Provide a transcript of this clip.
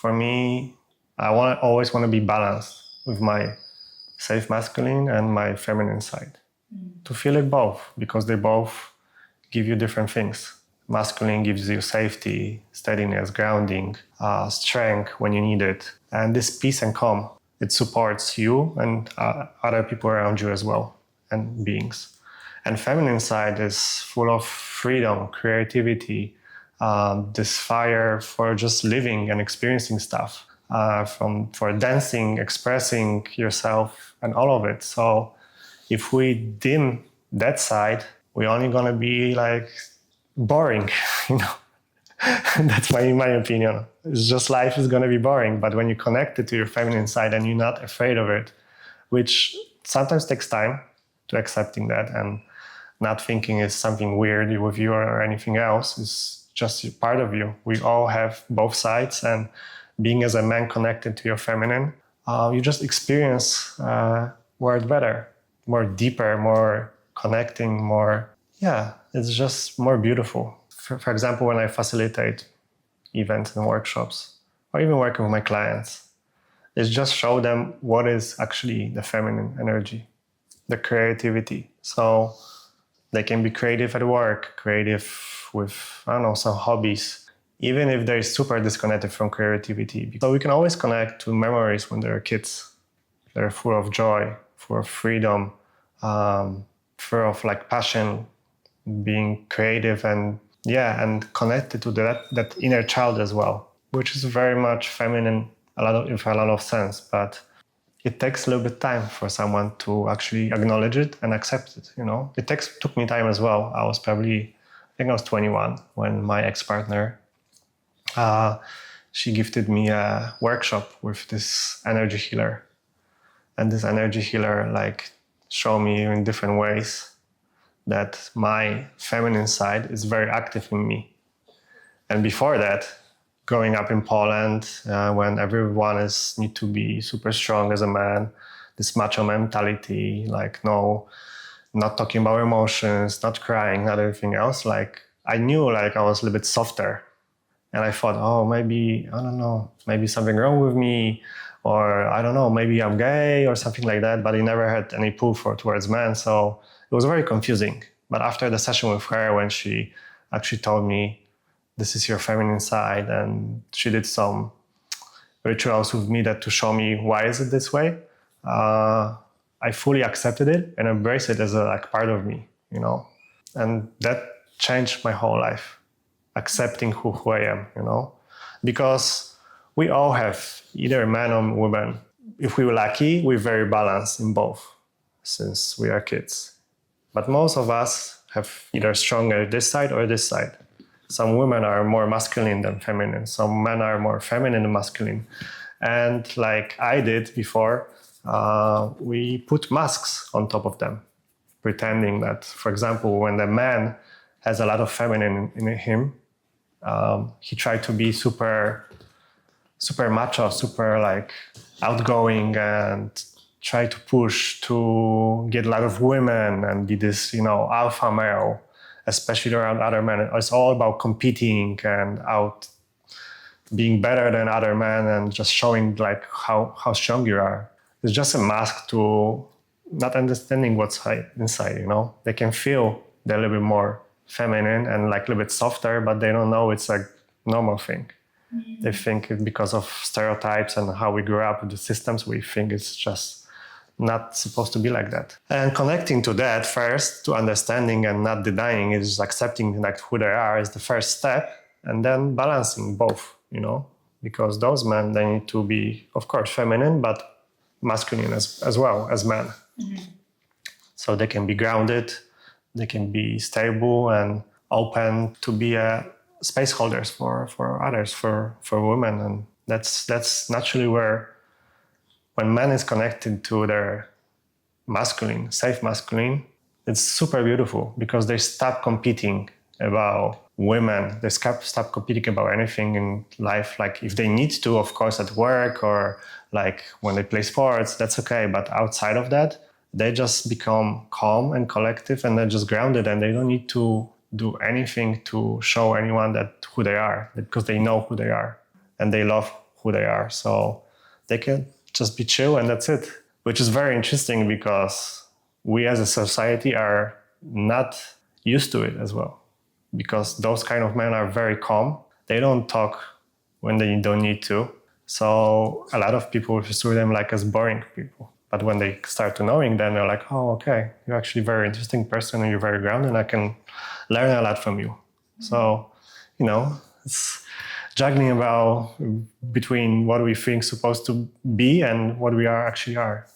For me, always want to be balanced with my safe masculine and my feminine side. To feel it both, because they both give you different things. Masculine gives you safety, steadiness, grounding, strength when you need it. And this peace and calm, it supports you and other people around you as well, and beings. And feminine side is full of freedom, creativity, this fire for just living and experiencing stuff, for dancing, expressing yourself, and all of it. So if we dim that side, we're only gonna be like boring, you know. That's my opinion. It's just life is gonna be boring. But when you connect it to your feminine side and you're not afraid of it, which sometimes takes time to accepting that and not thinking it's something weird with you or anything else, it's just part of you. We all have both sides, and being as a man connected to your feminine, you just experience world better, more deeper, more connecting, more, it's just more beautiful. For example, when I facilitate events and workshops, or even working with my clients, it's just show them what is actually the feminine energy, the creativity. So they can be creative at work, creative with, some hobbies, even if they're super disconnected from creativity. So we can always connect to memories when they're kids. They're full of joy, full of freedom, full of like passion, being creative and connected to that inner child as well, which is very much feminine, a lot of sense. But it takes a little bit of time for someone to actually acknowledge it and accept it. It took me time as well. I was 21 when my ex-partner, she gifted me a workshop with this energy healer, and this energy healer showed me in different ways that my feminine side is very active in me. And before that, growing up in Poland, when everyone need to be super strong as a man, this macho mentality, not talking about emotions, not crying, not everything else. I knew I was a little bit softer. And I thought, maybe something wrong with me, or I don't know, maybe I'm gay or something like that. But I never had any pull towards men. So it was very confusing. But after the session with her, when she actually told me, this is your feminine side, and she did some rituals with me to show me why is it this way, I fully accepted it and embraced it as a part of me, and that changed my whole life, accepting who I am, because we all have either man or woman. If we were lucky, we're very balanced in both since we are kids. But most of us have either stronger this side or this side. Some women are more masculine than feminine. Some men are more feminine than masculine. And like I did before, we put masks on top of them, pretending that, for example, when the man has a lot of feminine in him, he tried to be super macho, super outgoing, and try to push to get a lot of women and be this, alpha male, especially around other men. It's all about competing and being better than other men and just showing how strong you are. It's just a mask to not understanding what's inside, They can feel they're a little bit more feminine and a little bit softer, but they don't know it's a normal thing. Mm-hmm. They think it because of stereotypes and how we grew up with the systems, we think it's just not supposed to be like that. And connecting to that first, to understanding and not denying, is accepting who they are is the first step, and then balancing both, because those men, they need to be, of course, feminine, but masculine as well as men. Mm-hmm. So they can be grounded, they can be stable and open to be space holders for others, for women. And that's naturally where, when man is connected to their masculine, safe masculine, it's super beautiful, because they stop competing about women. They stop competing about anything in life. If they need to, of course, at work or when they play sports, that's okay. But outside of that, they just become calm and collective, and they're just grounded, and they don't need to do anything to show anyone who they are, because they know who they are and they love who they are. So they can just be chill and that's it, which is very interesting because we as a society are not used to it as well, because those kind of men are very calm. They don't talk when they don't need to. So a lot of people pursue them like as boring people. But when they start to knowing them, they're like, oh, okay, you're actually a very interesting person and you're very grounded and I can learn a lot from you. So, it's juggling about between what we think supposed to be and what we actually are.